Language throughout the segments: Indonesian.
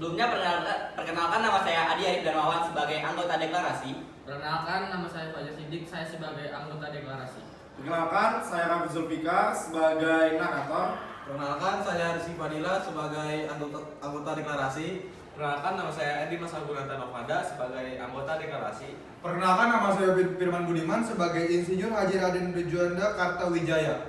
Sebelumnya perkenalkan nama saya Adi Arif Darmawan sebagai anggota deklarasi. Perkenalkan, nama saya Fajar Sidik, saya sebagai anggota deklarasi. Perkenalkan, saya Raffi Zulfikar sebagai narator. Perkenalkan, saya Rizky Fadila sebagai anggota deklarasi. Perkenalkan, nama saya Edi Masagunanta Novanda sebagai anggota deklarasi. Perkenalkan, nama saya Firman Budiman sebagai Insinyur Haji Raden Juanda Kartawijaya.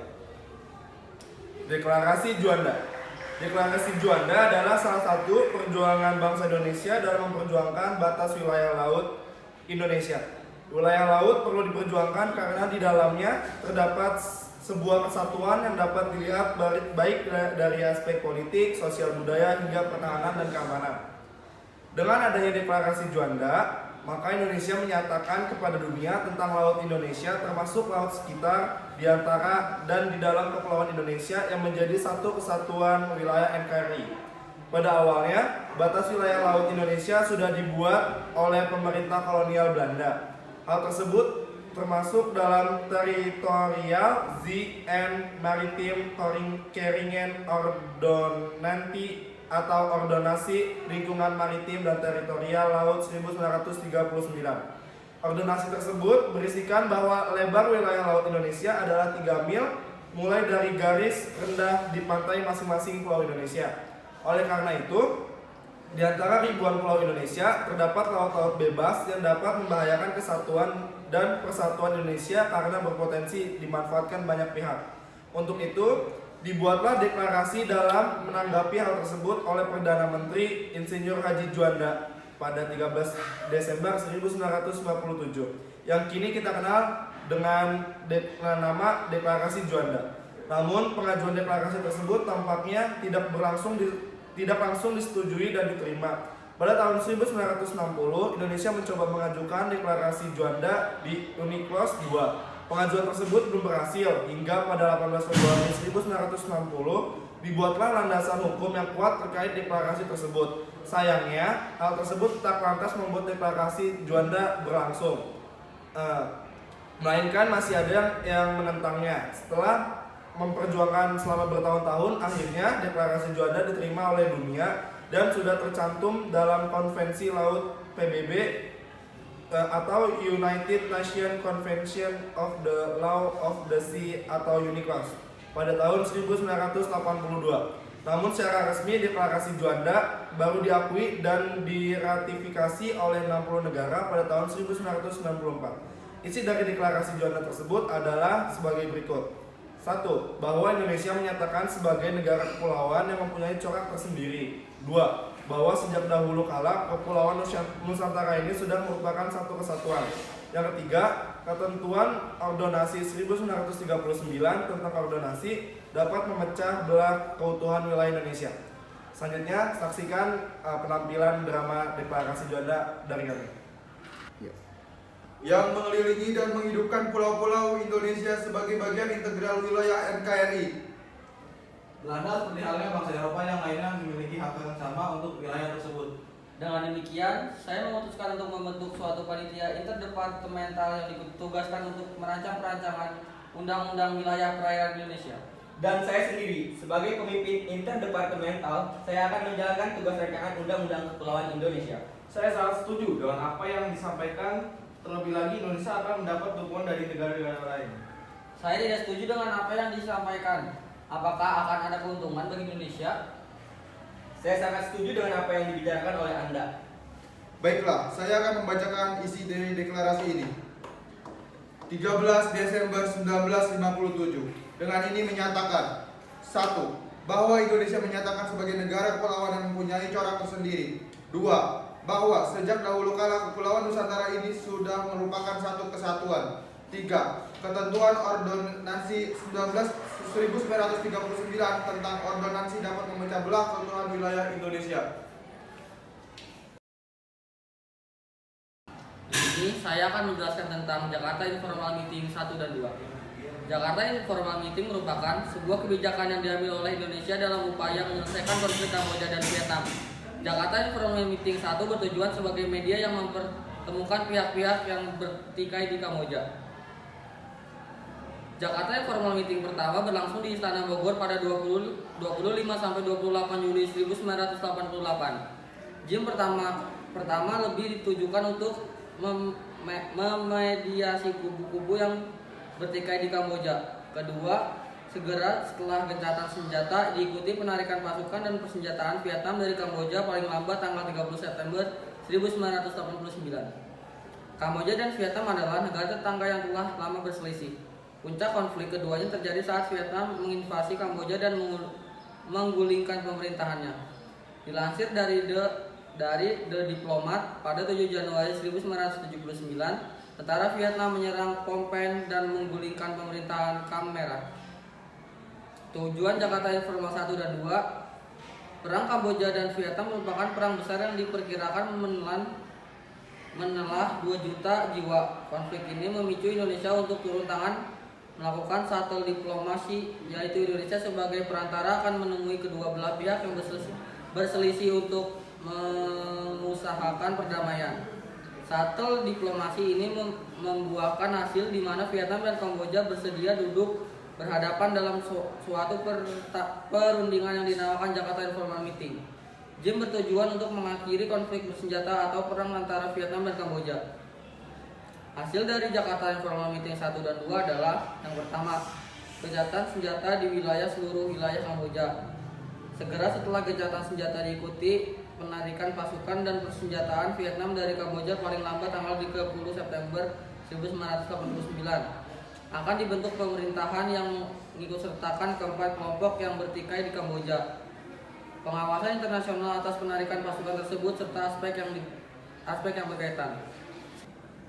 Deklarasi Juanda. Deklarasi Juanda adalah salah satu perjuangan bangsa Indonesia dalam memperjuangkan batas wilayah laut Indonesia. Wilayah laut perlu diperjuangkan karena di dalamnya terdapat sebuah kesatuan yang dapat dilihat baik dari aspek politik, sosial budaya, hingga pertahanan dan keamanan. Dengan adanya deklarasi Juanda, maka Indonesia menyatakan kepada dunia tentang laut Indonesia, termasuk laut sekitar, di antara dan di dalam kepulauan Indonesia yang menjadi satu kesatuan wilayah NKRI. Pada awalnya, batas wilayah laut Indonesia sudah dibuat oleh pemerintah kolonial Belanda. Hal tersebut termasuk dalam Territorial Zee and Maritime Keringen Ordonnantie atau Ordonansi Lingkungan Maritim dan Teritorial Laut 1939. Ordonansi tersebut berisikan bahwa lebar wilayah laut Indonesia adalah 3 mil mulai dari garis rendah di pantai masing-masing pulau Indonesia. Oleh karena itu, di antara ribuan pulau Indonesia terdapat laut-laut bebas yang dapat membahayakan kesatuan dan persatuan Indonesia karena berpotensi dimanfaatkan banyak pihak. Untuk itu, dibuatlah deklarasi dalam menanggapi hal tersebut oleh Perdana Menteri Insinyur Haji Juanda pada 13 Desember 1957 yang kini kita kenal dengan nama Deklarasi Juanda. Namun pengajuan deklarasi tersebut tampaknya tidak langsung disetujui dan diterima. Pada tahun 1960, Indonesia mencoba mengajukan deklarasi Juanda di UNCLOS II. Pengajuan tersebut belum berhasil hingga pada 18 Februari 1960 dibuatlah landasan hukum yang kuat terkait deklarasi tersebut. Sayangnya, hal tersebut tak lantas membuat deklarasi Juanda berlangsung, melainkan masih ada yang menentangnya. Setelah memperjuangkan selama bertahun-tahun, akhirnya deklarasi Juanda diterima oleh dunia dan sudah tercantum dalam Konvensi Laut PBB atau United Nations Convention of the Law of the Sea atau UNCLOS pada tahun 1982. Namun secara resmi deklarasi Juanda baru diakui dan diratifikasi oleh 60 negara pada tahun 1994. Isi dari deklarasi Juanda tersebut adalah sebagai berikut. 1. Bahwa Indonesia menyatakan sebagai negara kepulauan yang mempunyai corak tersendiri. 2. Bahwa sejak dahulu kala Kepulauan Nusantara ini sudah merupakan satu kesatuan. Yang ketiga, ketentuan Ordonansi 1939 tentang ordonansi dapat memecah belah keutuhan wilayah Indonesia. Selanjutnya, saksikan penampilan drama Deklarasi Juanda dari kami. Yang mengelilingi dan menghidupkan pulau-pulau Indonesia sebagai bagian integral wilayah NKRI. Belanda seperti halnya bangsa Eropa yang lainnya memiliki hak yang sama untuk wilayah tersebut. Dengan demikian, saya memutuskan untuk membentuk suatu panitia interdepartemental yang ditugaskan untuk merancang perancangan Undang-Undang Wilayah Perairan Indonesia. Dan saya sendiri sebagai pemimpin interdepartemental, saya akan menjalankan tugas rancangan Undang-Undang Kepulauan Indonesia. Saya sangat setuju dengan apa yang disampaikan. Terlebih lagi, Indonesia akan mendapat dukungan dari negara-negara lain. Saya tidak setuju dengan apa yang disampaikan. Apakah akan ada keuntungan bagi Indonesia? Saya sangat setuju dengan apa yang dibicarakan oleh Anda. Baiklah, saya akan membacakan isi dari deklarasi ini. 13 Desember 1957. Dengan ini menyatakan 1. Bahwa Indonesia menyatakan sebagai negara kepulauan yang mempunyai corak tersendiri. 2. Bahwa sejak dahulu kala Kepulauan Nusantara ini sudah merupakan satu kesatuan. 3. Ketentuan Ordonansi 1939 tentang ordonansi dapat memecah belah keutuhan wilayah Indonesia. Di sini saya akan menjelaskan tentang Jakarta Informal Meeting 1 dan 2. Jakarta Informal Meeting merupakan sebuah kebijakan yang diambil oleh Indonesia dalam upaya menyelesaikan konflik Kamboja dan Vietnam. Jakarta Informal Meeting 1 bertujuan sebagai media yang mempertemukan pihak-pihak yang bertikai di Kamboja. Jakarta Informal Meeting pertama berlangsung di Istana Bogor pada 25 sampai 28 Juli 1988. Jim pertama lebih ditujukan untuk memediasi kubu-kubu yang bertikai di Kamboja. Kedua, segera setelah gencatan senjata diikuti penarikan pasukan dan persenjataan Vietnam dari Kamboja paling lambat tanggal 30 September 1989. Kamboja dan Vietnam adalah negara tetangga yang telah lama berselisih. Puncak konflik keduanya terjadi saat Vietnam menginvasi Kamboja dan menggulingkan pemerintahannya. Dilansir dari The Diplomat pada 7 Januari 1979, tentara Vietnam menyerang Phnom Penh dan menggulingkan pemerintahan Khmer Merah. Tujuan Jakarta Informal 1 dan 2, Perang Kamboja dan Vietnam merupakan perang besar yang diperkirakan menelan 2 juta jiwa. Konflik ini memicu Indonesia untuk turun tangan melakukan shuttle diplomasi, yaitu Indonesia sebagai perantara akan menemui kedua belah pihak yang berselisih untuk mengusahakan perdamaian. Shuttle diplomasi ini membuahkan hasil di mana Vietnam dan Kamboja bersedia duduk berhadapan dalam suatu perundingan yang dinamakan Jakarta Informal Meeting. Jim bertujuan untuk mengakhiri konflik bersenjata atau perang antara Vietnam dan Kamboja. Hasil dari Jakarta Informal Meeting 1 dan 2 adalah: yang pertama, gencatan senjata di seluruh wilayah Kamboja. Segera setelah gencatan senjata diikuti penarikan pasukan dan persenjataan Vietnam dari Kamboja paling lambat tanggal 30 September 1989. Akan dibentuk pemerintahan yang mengikutsertakan keempat kelompok yang bertikai di Kamboja. Pengawasan internasional atas penarikan pasukan tersebut serta aspek yang berkaitan.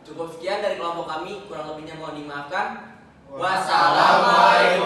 Cukup sekian dari kelompok kami, kurang lebihnya mohon dimaafkan. Wassalamualaikum